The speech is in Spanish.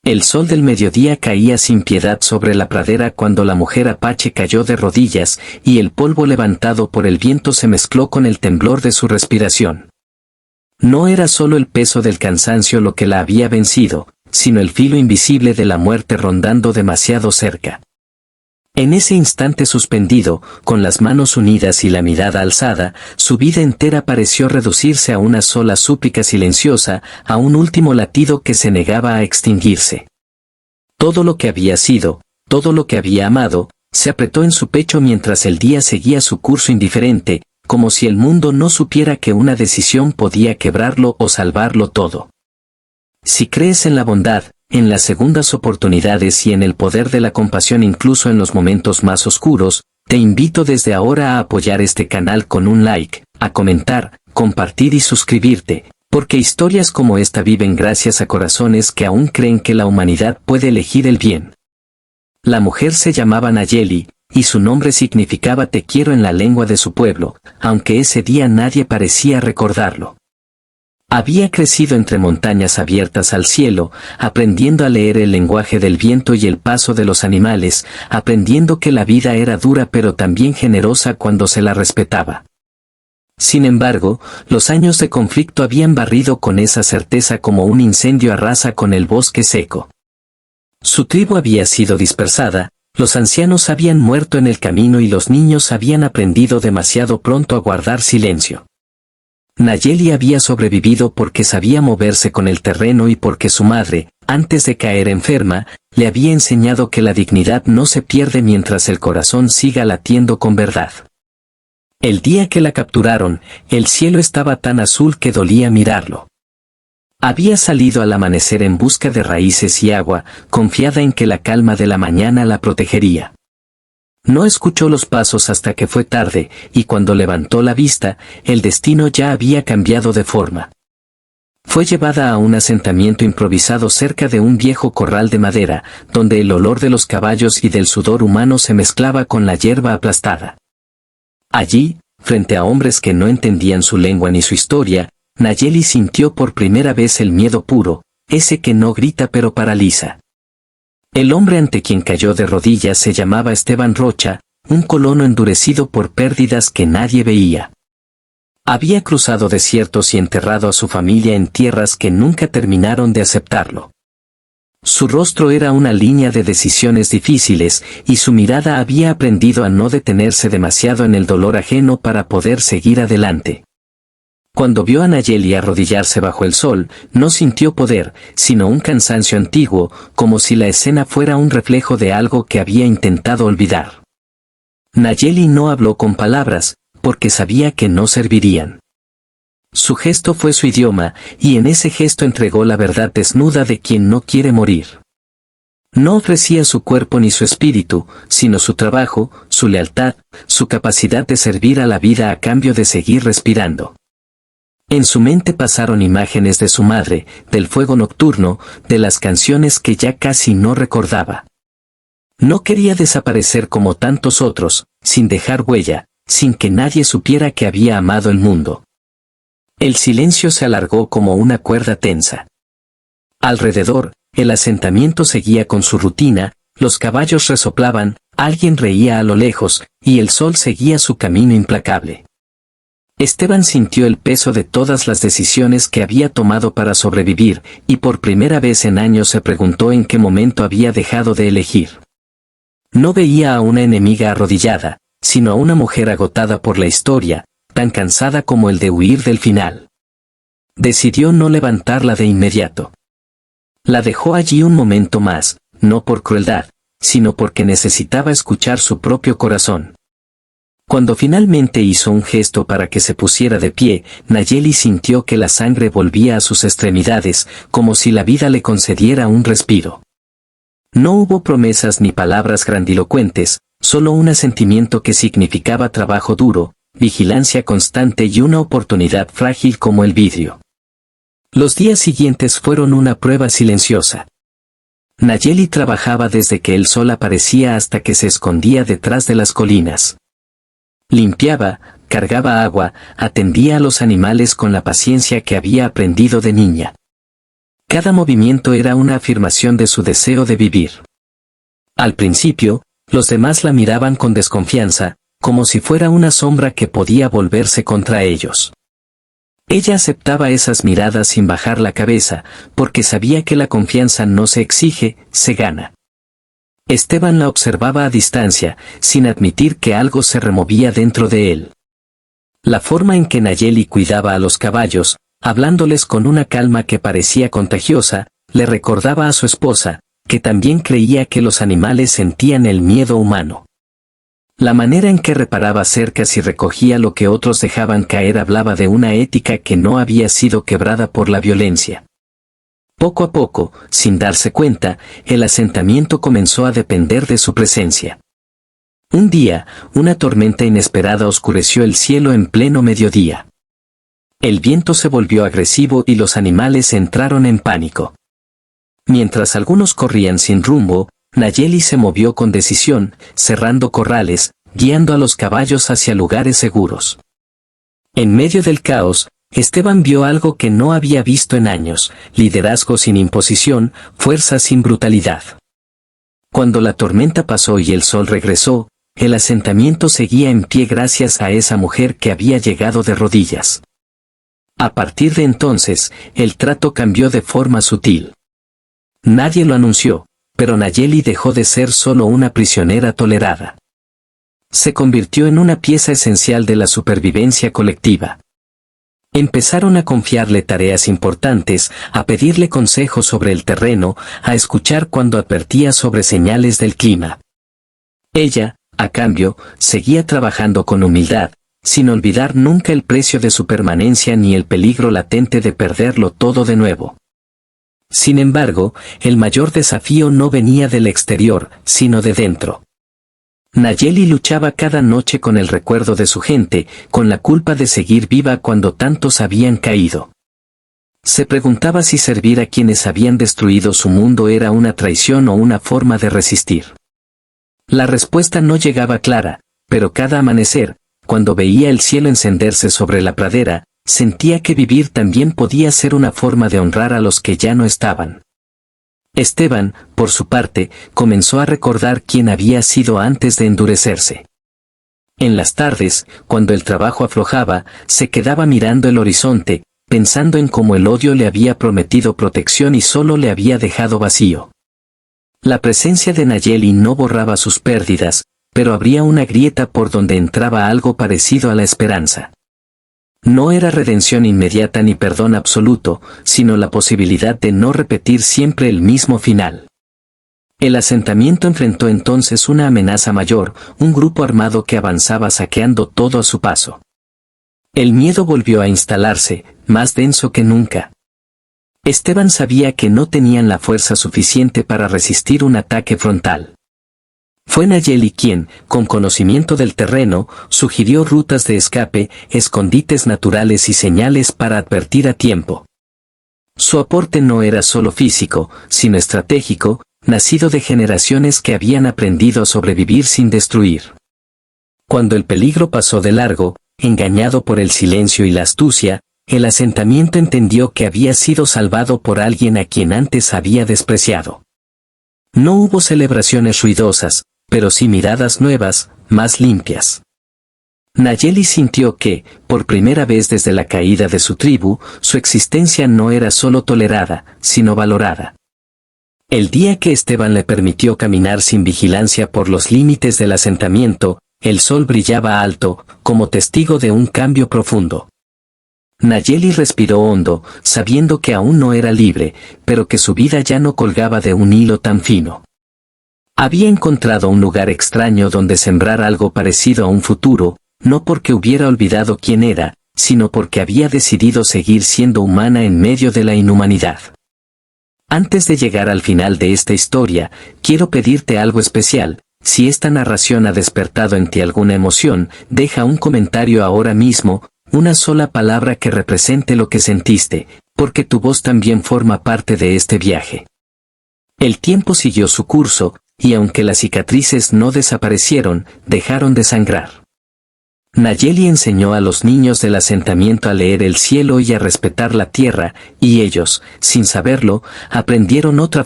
El sol del mediodía caía sin piedad sobre la pradera cuando la mujer apache cayó de rodillas y el polvo levantado por el viento se mezcló con el temblor de su respiración. No era solo el peso del cansancio lo que la había vencido, sino el filo invisible de la muerte rondando demasiado cerca. En ese instante suspendido, con las manos unidas y la mirada alzada, su vida entera pareció reducirse a una sola súplica silenciosa, a un último latido que se negaba a extinguirse. Todo lo que había sido, todo lo que había amado, se apretó en su pecho mientras el día seguía su curso indiferente, como si el mundo no supiera que una decisión podía quebrarlo o salvarlo todo. Si crees en la bondad, en las segundas oportunidades y en el poder de la compasión incluso en los momentos más oscuros, te invito desde ahora a apoyar este canal con un like, a comentar, compartir y suscribirte, porque historias como esta viven gracias a corazones que aún creen que la humanidad puede elegir el bien. La mujer se llamaba Nayeli, y su nombre significaba te quiero en la lengua de su pueblo, aunque ese día nadie parecía recordarlo. Había crecido entre montañas abiertas al cielo, aprendiendo a leer el lenguaje del viento y el paso de los animales, aprendiendo que la vida era dura pero también generosa cuando se la respetaba. Sin embargo, los años de conflicto habían barrido con esa certeza como un incendio arrasa con el bosque seco. Su tribu había sido dispersada, los ancianos habían muerto en el camino y los niños habían aprendido demasiado pronto a guardar silencio. Nayeli había sobrevivido porque sabía moverse con el terreno y porque su madre, antes de caer enferma, le había enseñado que la dignidad no se pierde mientras el corazón siga latiendo con verdad. El día que la capturaron, el cielo estaba tan azul que dolía mirarlo. Había salido al amanecer en busca de raíces y agua, confiada en que la calma de la mañana la protegería. No escuchó los pasos hasta que fue tarde, y cuando levantó la vista, el destino ya había cambiado de forma. Fue llevada a un asentamiento improvisado cerca de un viejo corral de madera, donde el olor de los caballos y del sudor humano se mezclaba con la hierba aplastada. Allí, frente a hombres que no entendían su lengua ni su historia, Nayeli sintió por primera vez el miedo puro, ese que no grita pero paraliza. El hombre ante quien cayó de rodillas se llamaba Esteban Rocha, un colono endurecido por pérdidas que nadie veía. Había cruzado desiertos y enterrado a su familia en tierras que nunca terminaron de aceptarlo. Su rostro era una línea de decisiones difíciles, y su mirada había aprendido a no detenerse demasiado en el dolor ajeno para poder seguir adelante. Cuando vio a Nayeli arrodillarse bajo el sol, no sintió poder, sino un cansancio antiguo, como si la escena fuera un reflejo de algo que había intentado olvidar. Nayeli no habló con palabras, porque sabía que no servirían. Su gesto fue su idioma, y en ese gesto entregó la verdad desnuda de quien no quiere morir. No ofrecía su cuerpo ni su espíritu, sino su trabajo, su lealtad, su capacidad de servir a la vida a cambio de seguir respirando. En su mente pasaron imágenes de su madre, del fuego nocturno, de las canciones que ya casi no recordaba. No quería desaparecer como tantos otros, sin dejar huella, sin que nadie supiera que había amado el mundo. El silencio se alargó como una cuerda tensa. Alrededor, el asentamiento seguía con su rutina, los caballos resoplaban, alguien reía a lo lejos, y el sol seguía su camino implacable. Esteban sintió el peso de todas las decisiones que había tomado para sobrevivir, y por primera vez en años se preguntó en qué momento había dejado de elegir. No veía a una enemiga arrodillada, sino a una mujer agotada por la historia, tan cansada como el de huir del final. Decidió no levantarla de inmediato. La dejó allí un momento más, no por crueldad, sino porque necesitaba escuchar su propio corazón. Cuando finalmente hizo un gesto para que se pusiera de pie, Nayeli sintió que la sangre volvía a sus extremidades, como si la vida le concediera un respiro. No hubo promesas ni palabras grandilocuentes, solo un asentimiento que significaba trabajo duro, vigilancia constante y una oportunidad frágil como el vidrio. Los días siguientes fueron una prueba silenciosa. Nayeli trabajaba desde que el sol aparecía hasta que se escondía detrás de las colinas. Limpiaba, cargaba agua, atendía a los animales con la paciencia que había aprendido de niña. Cada movimiento era una afirmación de su deseo de vivir. Al principio, los demás la miraban con desconfianza, como si fuera una sombra que podía volverse contra ellos. Ella aceptaba esas miradas sin bajar la cabeza, porque sabía que la confianza no se exige, se gana. Esteban la observaba a distancia, sin admitir que algo se removía dentro de él. La forma en que Nayeli cuidaba a los caballos, hablándoles con una calma que parecía contagiosa, le recordaba a su esposa, que también creía que los animales sentían el miedo humano. La manera en que reparaba cercas y recogía lo que otros dejaban caer hablaba de una ética que no había sido quebrada por la violencia. Poco a poco, sin darse cuenta, el asentamiento comenzó a depender de su presencia. Un día, una tormenta inesperada oscureció el cielo en pleno mediodía. El viento se volvió agresivo y los animales entraron en pánico. Mientras algunos corrían sin rumbo, Nayeli se movió con decisión, cerrando corrales, guiando a los caballos hacia lugares seguros. En medio del caos, Esteban vio algo que no había visto en años: liderazgo sin imposición, fuerza sin brutalidad. Cuando la tormenta pasó y el sol regresó, el asentamiento seguía en pie gracias a esa mujer que había llegado de rodillas. A partir de entonces, el trato cambió de forma sutil. Nadie lo anunció, pero Nayeli dejó de ser solo una prisionera tolerada. Se convirtió en una pieza esencial de la supervivencia colectiva. Empezaron a confiarle tareas importantes, a pedirle consejos sobre el terreno, a escuchar cuando advertía sobre señales del clima. Ella, a cambio, seguía trabajando con humildad, sin olvidar nunca el precio de su permanencia ni el peligro latente de perderlo todo de nuevo. Sin embargo, el mayor desafío no venía del exterior, sino de dentro. Nayeli luchaba cada noche con el recuerdo de su gente, con la culpa de seguir viva cuando tantos habían caído. Se preguntaba si servir a quienes habían destruido su mundo era una traición o una forma de resistir. La respuesta no llegaba clara, pero cada amanecer, cuando veía el cielo encenderse sobre la pradera, sentía que vivir también podía ser una forma de honrar a los que ya no estaban. Esteban, por su parte, comenzó a recordar quién había sido antes de endurecerse. En las tardes, cuando el trabajo aflojaba, se quedaba mirando el horizonte, pensando en cómo el odio le había prometido protección y solo le había dejado vacío. La presencia de Nayeli no borraba sus pérdidas, pero abría una grieta por donde entraba algo parecido a la esperanza. No era redención inmediata ni perdón absoluto, sino la posibilidad de no repetir siempre el mismo final. El asentamiento enfrentó entonces una amenaza mayor, un grupo armado que avanzaba saqueando todo a su paso. El miedo volvió a instalarse, más denso que nunca. Esteban sabía que no tenían la fuerza suficiente para resistir un ataque frontal. Fue Nayeli quien, con conocimiento del terreno, sugirió rutas de escape, escondites naturales y señales para advertir a tiempo. Su aporte no era solo físico, sino estratégico, nacido de generaciones que habían aprendido a sobrevivir sin destruir. Cuando el peligro pasó de largo, engañado por el silencio y la astucia, el asentamiento entendió que había sido salvado por alguien a quien antes había despreciado. No hubo celebraciones ruidosas, pero sí miradas nuevas, más limpias. Nayeli sintió que, por primera vez desde la caída de su tribu, su existencia no era solo tolerada, sino valorada. El día que Esteban le permitió caminar sin vigilancia por los límites del asentamiento, el sol brillaba alto, como testigo de un cambio profundo. Nayeli respiró hondo, sabiendo que aún no era libre, pero que su vida ya no colgaba de un hilo tan fino. Había encontrado un lugar extraño donde sembrar algo parecido a un futuro, no porque hubiera olvidado quién era, sino porque había decidido seguir siendo humana en medio de la inhumanidad. Antes de llegar al final de esta historia, quiero pedirte algo especial. Si esta narración ha despertado en ti alguna emoción, deja un comentario ahora mismo, una sola palabra que represente lo que sentiste, porque tu voz también forma parte de este viaje. El tiempo siguió su curso, y aunque las cicatrices no desaparecieron, dejaron de sangrar. Nayeli enseñó a los niños del asentamiento a leer el cielo y a respetar la tierra, y ellos, sin saberlo, aprendieron otra